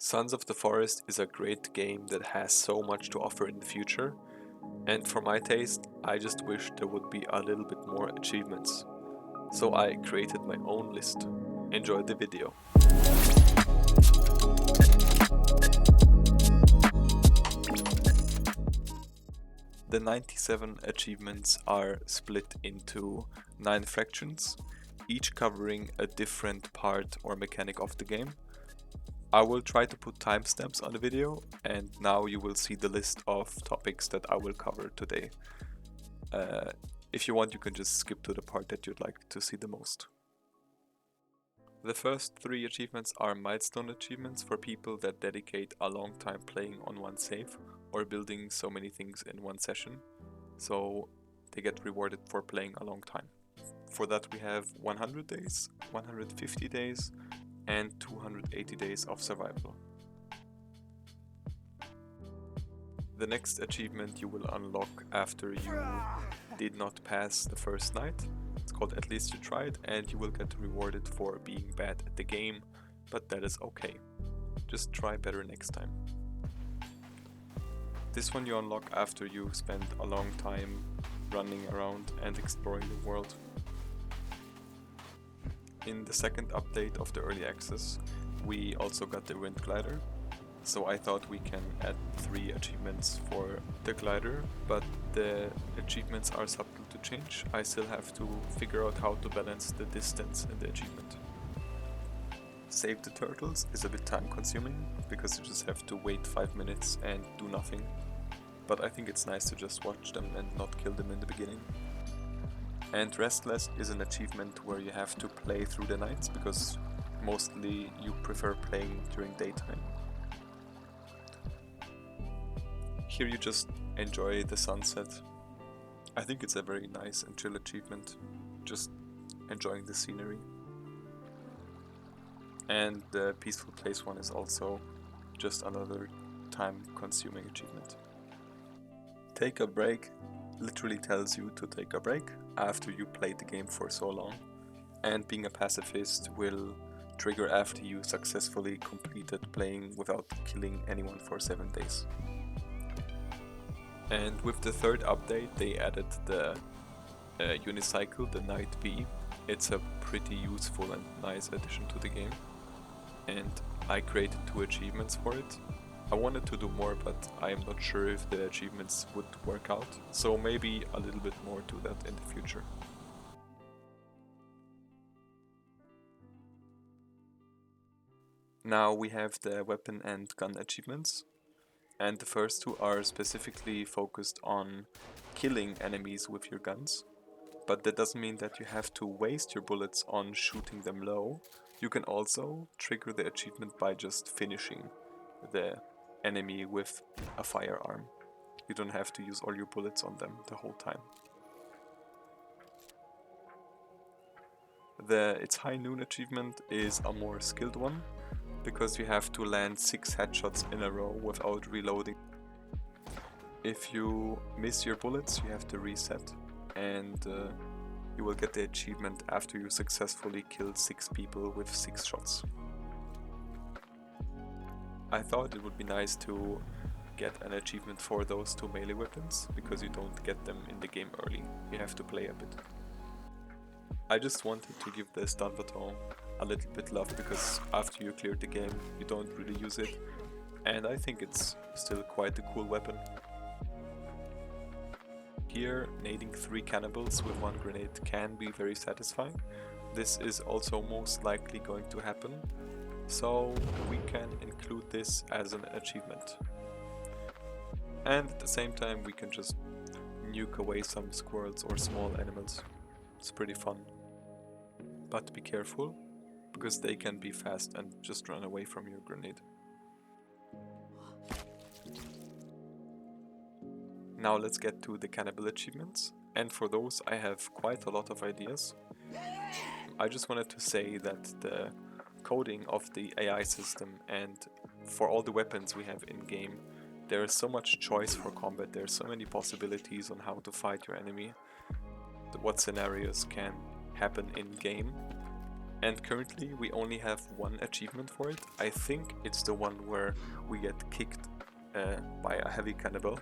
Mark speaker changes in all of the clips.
Speaker 1: Sons of the Forest is a great game that has so much to offer in the future, and for my taste, I just wish there would be a little bit more achievements. So I created my own list. Enjoy the video. The 97 achievements are split into 9 fractions, each covering a different part or mechanic of the game. I will try to put timestamps on the video, and now you will see the list of topics that I will cover today. If you want, you can just skip to the part that you'd like to see the most. The first 3 achievements are milestone achievements for people that dedicate a long time playing on one save or building so many things in one session, so they get rewarded for playing a long time. For that we have 100 days, 150 days, and 280 days of survival. The next achievement you will unlock after you did not pass the first night. It's called At Least You Tried, and you will get rewarded for being bad at the game, but that is okay. Just try better next time. This one you unlock after you spend a long time running around and exploring the world. In the second update of the early access, we also got the wind glider, so I thought we can add 3 achievements for the glider, but the achievements are subtle to change. I still have to figure out how to balance the distance in the achievement. Save the turtles is a bit time consuming, because you just have to wait 5 minutes and do nothing, but I think it's nice to just watch them and not kill them in the beginning. And Restless is an achievement where you have to play through the nights, because mostly you prefer playing during daytime. Here you just enjoy the sunset. I think it's a very nice and chill achievement, just enjoying the scenery. And the Peaceful Place one is also just another time-consuming achievement. Take a break literally tells you to take a break after you played the game for so long, and being a pacifist will trigger after you successfully completed playing without killing anyone for 7 days. And with the third update they added the unicycle, the Night Bee. It's a pretty useful and nice addition to the game, and I created 2 achievements for it. I wanted to do more, but I am not sure if the achievements would work out, so maybe a little bit more to that in the future. Now we have the weapon and gun achievements, and the first 2 are specifically focused on killing enemies with your guns, but that doesn't mean that you have to waste your bullets on shooting them low. You can also trigger the achievement by just finishing the enemy with a firearm. You don't have to use all your bullets on them the whole time. The It's High Noon achievement is a more skilled one, because you have to land 6 headshots in a row without reloading. If you miss your bullets, you have to reset, and you will get the achievement after you successfully killed 6 people with 6 shots. I thought it would be nice to get an achievement for those 2 melee weapons, because you don't get them in the game early, you have to play a bit. I just wanted to give the stun baton a little bit love, because after you clear the game you don't really use it, and I think it's still quite a cool weapon. Here, nading 3 cannibals with 1 grenade can be very satisfying. This is also most likely going to happen, so we can include this as an achievement. And at the same time we can just nuke away some squirrels or small animals. It's pretty fun. But be careful, because they can be fast and just run away from your grenade. Now let's get to the cannibal achievements, and for those I have quite a lot of ideas. I just wanted to say that the coding of the AI system and for all the weapons we have in game, there is so much choice for combat, there are so many possibilities on how to fight your enemy, what scenarios can happen in game, And currently we only have one achievement for it. I think it's the one where we get kicked by a heavy cannibal.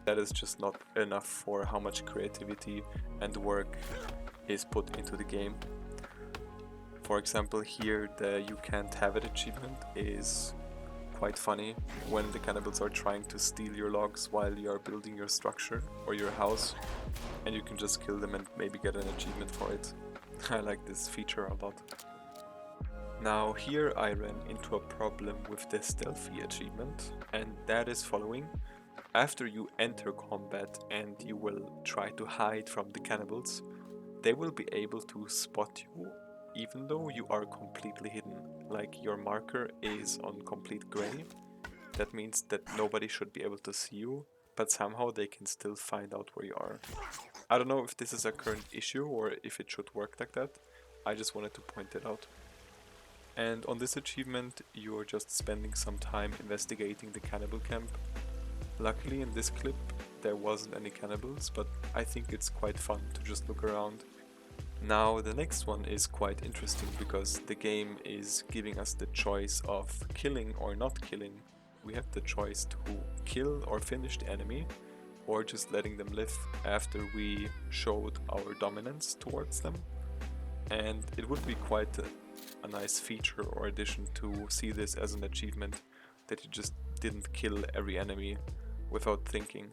Speaker 1: That is just not enough for how much creativity and work is put into the game. For example, here the "you can't have it" achievement is quite funny when the cannibals are trying to steal your logs while you are building your structure or your house, and you can just kill them and maybe get an achievement for it. I like this feature a lot. Now here I ran into a problem with the stealthy achievement, and that is following. After you enter combat and you will try to hide from the cannibals, they will be able to spot you even though you are completely hidden. Like your marker is on complete gray. That means that nobody should be able to see you, but somehow they can still find out where you are. I don't know if this is a current issue or if it should work like that. I just wanted to point it out. And on this achievement, you are just spending some time investigating the cannibal camp. Luckily in this clip there wasn't any cannibals, but I think it's quite fun to just look around. Now the next one is quite interesting because the game is giving us the choice of killing or not killing. We have the choice to kill or finish the enemy, or just letting them live after we showed our dominance towards them. And it would be quite a nice feature or addition to see this as an achievement, that you just didn't kill every enemy without thinking.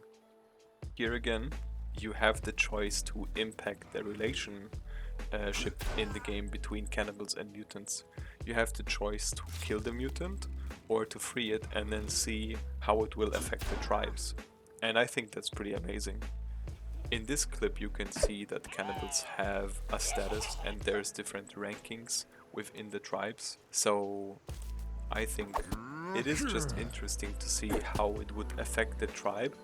Speaker 1: Here again, you have the choice to impact the relationship in the game between cannibals and mutants. You have the choice to kill the mutant or to free it and then see how it will affect the tribes. And I think that's pretty amazing. In this clip you can see that cannibals have a status and there's different rankings within the tribes. So I think it is just interesting to see how it would affect the tribe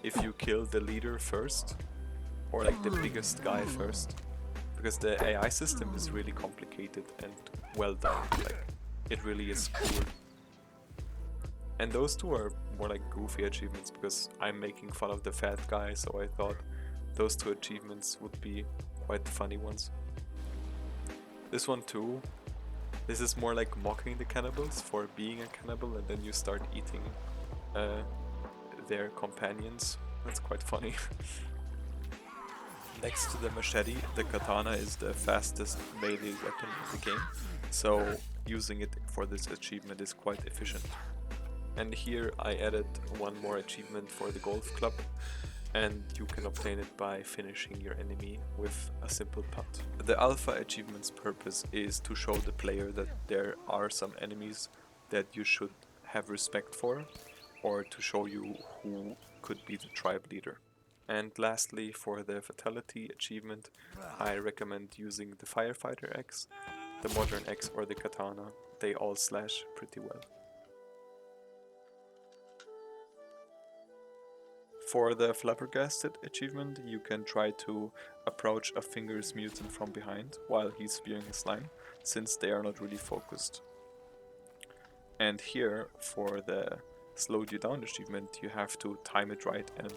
Speaker 1: if you kill the leader first, or like the biggest guy first, because the AI system is really complicated and well done. Like, it really is cool. And those two are more like goofy achievements because I'm making fun of the fat guy, so I thought those two achievements would be quite funny ones. This one too, this is more like mocking the cannibals for being a cannibal, and then you start eating their companions. That's quite funny. Next to the machete, the katana is the fastest melee weapon in the game, so using it for this achievement is quite efficient. And here I added one more achievement for the golf club, and you can obtain it by finishing your enemy with a simple putt. The alpha achievement's purpose is to show the player that there are some enemies that you should have respect for, or to show you who could be the tribe leader. And lastly, for the fatality achievement, I recommend using the firefighter axe, the modern axe or the katana. They all slash pretty well. For the flabbergasted achievement, you can try to approach a fingers mutant from behind while he's spewing his slime, since they are not really focused. And here, for the slowed you down achievement, you have to time it right and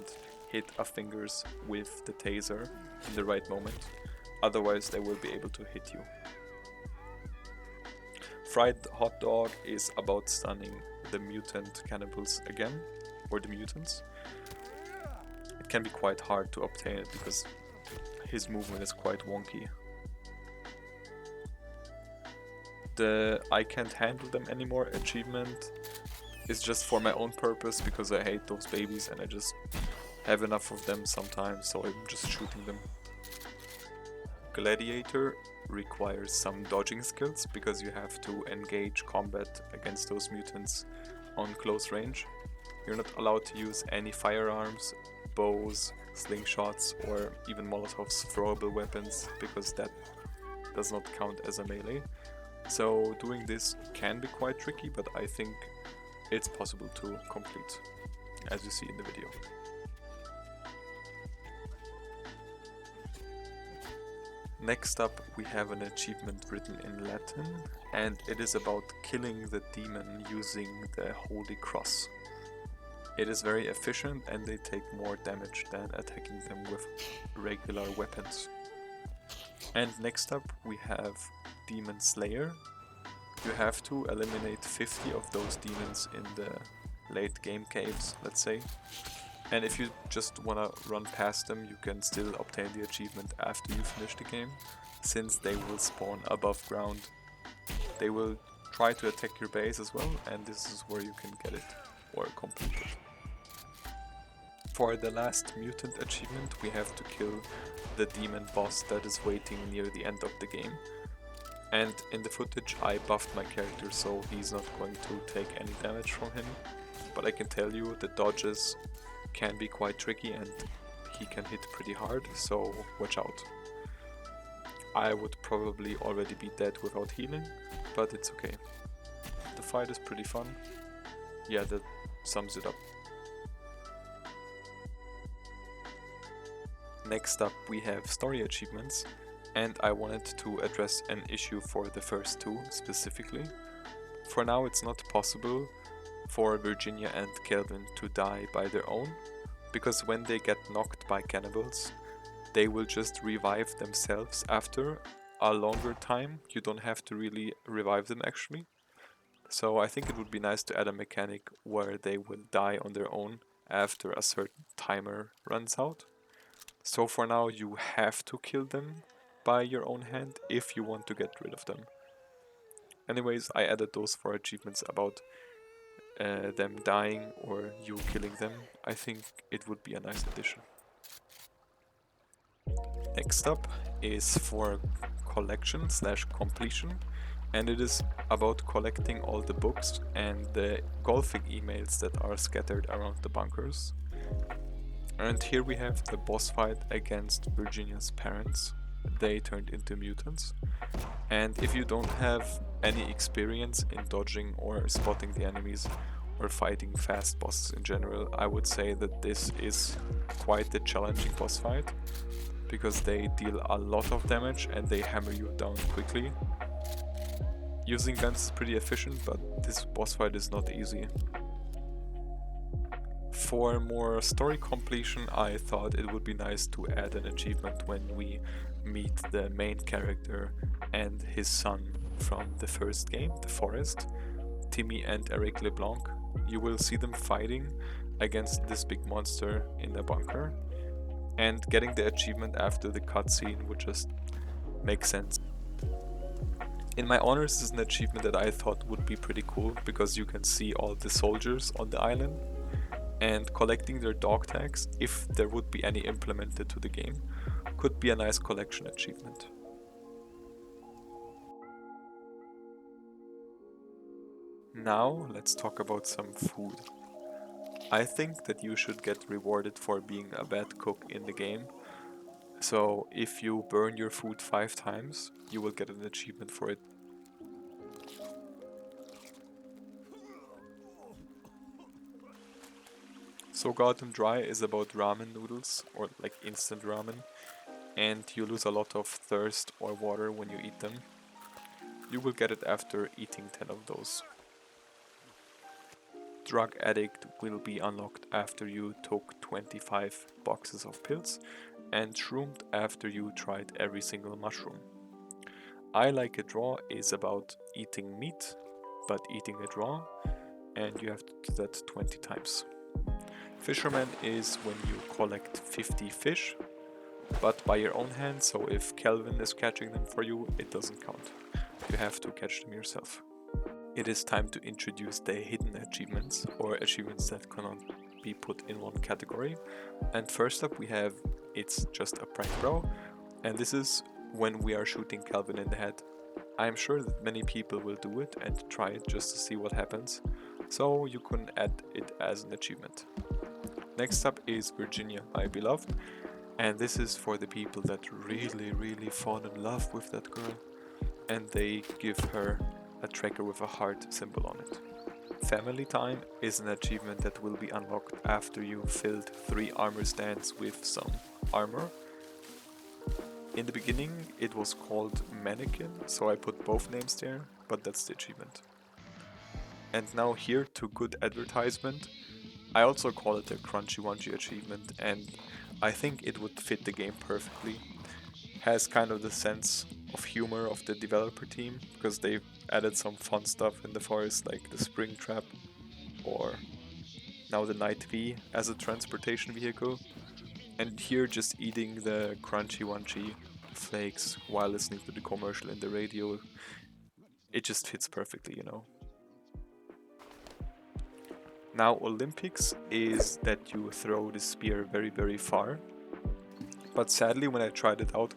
Speaker 1: hit a fingers with the taser in the right moment, otherwise they will be able to hit you. Fried hot dog is about stunning the mutant cannibals again, or the mutants. It can be quite hard to obtain it because his movement is quite wonky. The I can't handle them anymore achievement is just for my own purpose because I hate those babies and I just have enough of them sometimes, so I'm just shooting them. Gladiator requires some dodging skills because you have to engage combat against those mutants on close range. You're not allowed to use any firearms, bows, slingshots, or even Molotov's throwable weapons because that does not count as a melee. So doing this can be quite tricky, but I think it's possible to complete, as you see in the video. Next up we have an achievement written in Latin, and it is about killing the demon using the Holy Cross. It is very efficient and they take more damage than attacking them with regular weapons. And next up we have Demon Slayer. You have to eliminate 50 of those demons in the late game caves, let's say. And if you just wanna run past them, you can still obtain the achievement after you finish the game, since they will spawn above ground. They will try to attack your base as well, and this is where you can get it or complete it. For the last mutant achievement, we have to kill the demon boss that is waiting near the end of the game. And in the footage I buffed my character so he's not going to take any damage from him, but I can tell you the dodges can be quite tricky and he can hit pretty hard, so watch out. I would probably already be dead without healing, but it's okay. The fight is pretty fun. Yeah, that sums it up. Next up we have story achievements, and I wanted to address an issue for the first two specifically. For now it's not possible for Virginia and Kelvin to die by their own, because when they get knocked by cannibals, they will just revive themselves after a longer time. You don't have to really revive them actually. So I think it would be nice to add a mechanic where they will die on their own after a certain timer runs out. So for now you have to kill them by your own hand if you want to get rid of them. Anyways, I added those 4 achievements about them dying or you killing them. I think it would be a nice addition. Next up is for collection / completion, and it is about collecting all the books and the golfing emails that are scattered around the bunkers. And here we have the boss fight against Virginia's parents. They turned into mutants. And if you don't have any experience in dodging or spotting the enemies or fighting fast bosses in general, I would say that this is quite the challenging boss fight, because they deal a lot of damage and they hammer you down quickly. Using guns is pretty efficient, but this boss fight is not easy. For more story completion, I thought it would be nice to add an achievement when we meet the main character and his son from the first game, The Forest, Timmy and Eric LeBlanc. You will see them fighting against this big monster in a bunker, and getting the achievement after the cutscene would just make sense. In my honors, this is an achievement that I thought would be pretty cool, because you can see all the soldiers on the island, and collecting their dog tags, if there would be any implemented to the game, could be a nice collection achievement. Now let's talk about some food. I think that you should get rewarded for being a bad cook in the game. So if you burn your food 5 times, you will get an achievement for it. So Goddamn Dry is about ramen noodles, or like instant ramen, and you lose a lot of thirst or water when you eat them. You will get it after eating 10 of those. Drug Addict will be unlocked after you took 25 boxes of pills, and Shroomed after you tried every single mushroom. I Like It Raw is about eating meat, but eating it raw, and you have to do that 20 times. Fisherman is when you collect 50 fish, but by your own hand, so if Kelvin is catching them for you, it doesn't count. You have to catch them yourself. It is time to introduce the hidden achievements, or achievements that cannot be put in one category. And first up we have It's Just a Prank Bro, and this is when we are shooting Kelvin in the head. I am sure that many people will do it and try it just to see what happens, so you can add it as an achievement. Next up is Virginia, My Beloved, and this is for the people that really fall in love with that girl, and they give her a tracker with a heart symbol on it. Family Time is an achievement that will be unlocked after you filled 3 armor stands with some armor. In the beginning it was called Mannequin, so I put both names there, but that's the achievement. And now here to good advertisement. I also call it a Crunchy Wunchy achievement, and I think it would fit the game perfectly. Has kind of the sense of humor of the developer team, because they added some fun stuff in the forest, like the spring trap, or now the night V as a transportation vehicle. And here just eating the crunchy wunchy flakes while listening to the commercial in the radio, it just fits perfectly, you know. Now Olympics is that you throw the spear very, very far. But sadly, when I tried it out,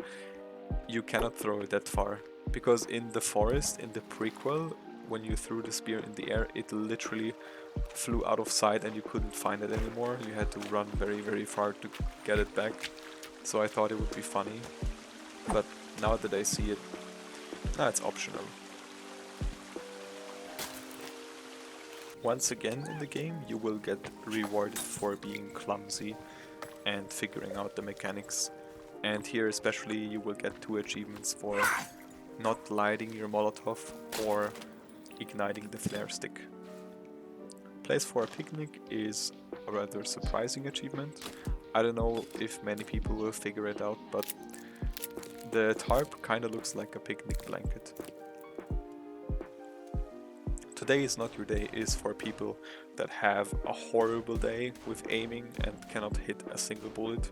Speaker 1: you cannot throw it that far. Because in the forest, in the prequel, when you threw the spear in the air, it literally flew out of sight and you couldn't find it anymore. You had to run very, very far to get it back. So I thought it would be funny. But now that I see it, it's optional. Once again in the game, you will get rewarded for being clumsy and figuring out the mechanics. And here especially you will get 2 achievements for not lighting your Molotov or igniting the flare stick. Place for a picnic is a rather surprising achievement. I don't know if many people will figure it out, but the tarp kinda looks like a picnic blanket. Today is not your day is for people that have a horrible day with aiming and cannot hit a single bullet.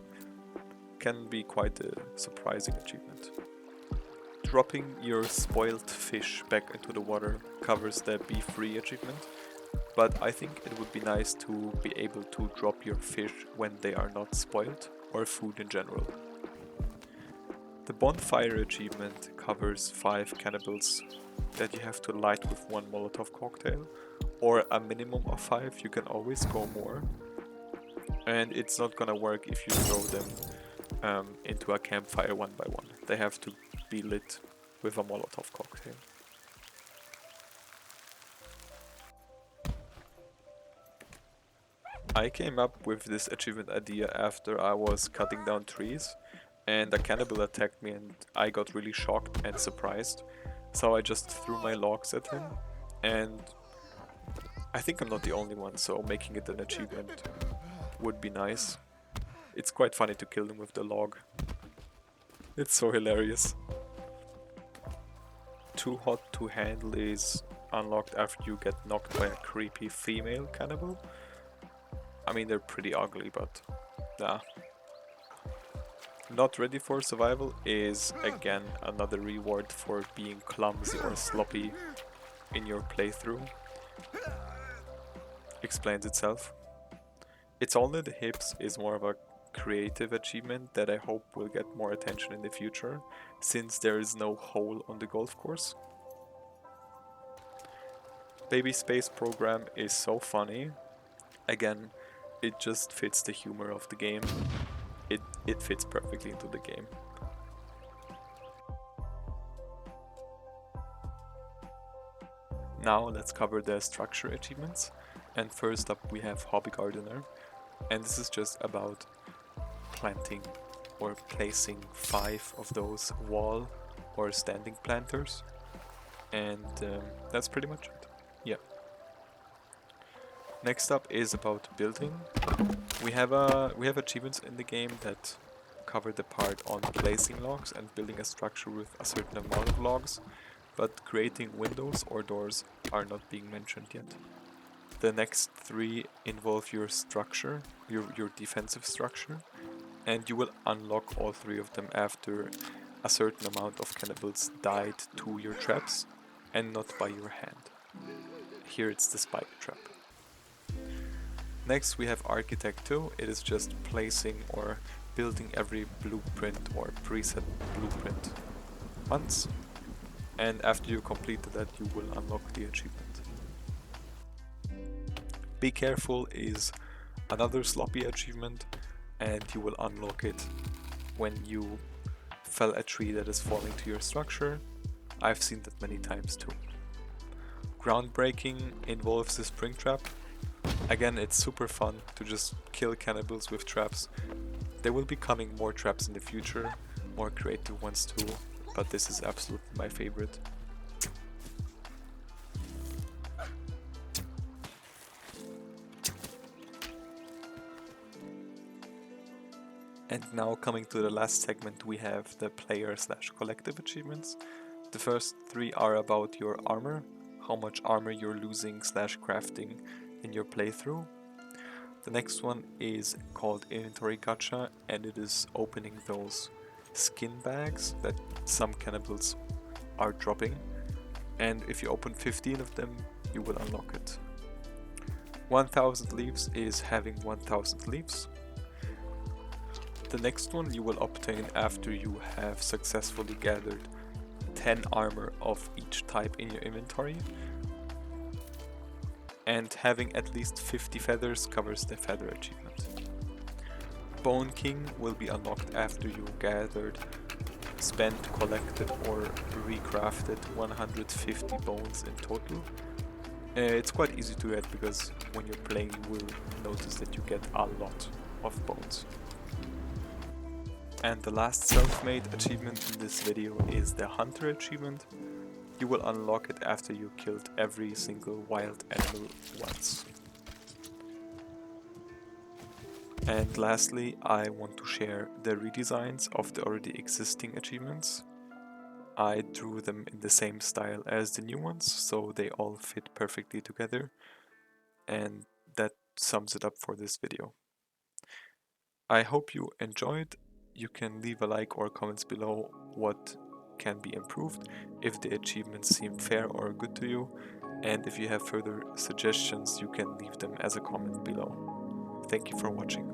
Speaker 1: Can be quite a surprising achievement. Dropping your spoiled fish back into the water covers the Be Free achievement, but I think it would be nice to be able to drop your fish when they are not spoiled, or food in general. The bonfire achievement covers 5 cannibals that you have to light with 1 Molotov cocktail, or a minimum of 5, you can always go more. And it's not gonna work if you throw them into a campfire 1 by 1. They have to be lit with a Molotov cocktail. I came up with this achievement idea after I was cutting down trees and a cannibal attacked me and I got really shocked and surprised. So I just threw my logs at him, and I think I'm not the only one, so making it an achievement would be nice. It's quite funny to kill him with the log. It's so hilarious. Too hot to handle is unlocked after you get knocked by a creepy female cannibal. I mean, they're pretty ugly, but nah. Not ready for survival is again another reward for being clumsy or sloppy in your playthrough. Explains itself. It's Only the Hips is more of a creative achievement that I hope will get more attention in the future, since there is no hole on the golf course. Baby Space Program is so funny. Again, it just fits the humor of the game. It fits perfectly into the game. Now let's cover the structure achievements. And first up we have Hobby Gardener. And this is just about planting or placing 5 of those wall or standing planters. And that's pretty much it. Yeah. Next up is about building. We have achievements in the game that cover the part on placing logs and building a structure with a certain amount of logs, but creating windows or doors are not being mentioned yet. The next 3 involve your structure, your defensive structure, and you will unlock all 3 of them after a certain amount of cannibals died to your traps and not by your hand. Here it's the spike trap. Next we have Architect 2. It is just placing or building every blueprint or preset blueprint once, and after you complete that you will unlock the achievement. Be Careful is another sloppy achievement, and you will unlock it when you fell a tree that is falling to your structure. I've seen that many times too. Groundbreaking involves the spring trap. Again, it's super fun to just kill cannibals with traps. There will be coming more traps in the future, more creative ones too, but this is absolutely my favorite. And now coming to the last segment, we have the player/collective achievements. The first three are about your armor, how much armor you're losing/crafting in your playthrough. The next one is called Inventory Gacha, and it is opening those skin bags that some cannibals are dropping. And if you open 15 of them, you will unlock it. 1000 leaves is having 1000 leaves. The next one you will obtain after you have successfully gathered 10 armor of each type in your inventory. And having at least 50 feathers covers the feather achievement. Bone King will be unlocked after you gathered, spent, collected or recrafted 150 bones in total. It's quite easy to get because when you're playing you will notice that you get a lot of bones. And the last self-made achievement in this video is the Hunter achievement. You will unlock it after you killed every single wild animal once. And lastly, I want to share the redesigns of the already existing achievements. I drew them in the same style as the new ones, so they all fit perfectly together, and that sums it up for this video. I hope you enjoyed. You can leave a like or comments below what can be improved, if the achievements seem fair or good to you, and if you have further suggestions you can leave them as a comment below. Thank you for watching.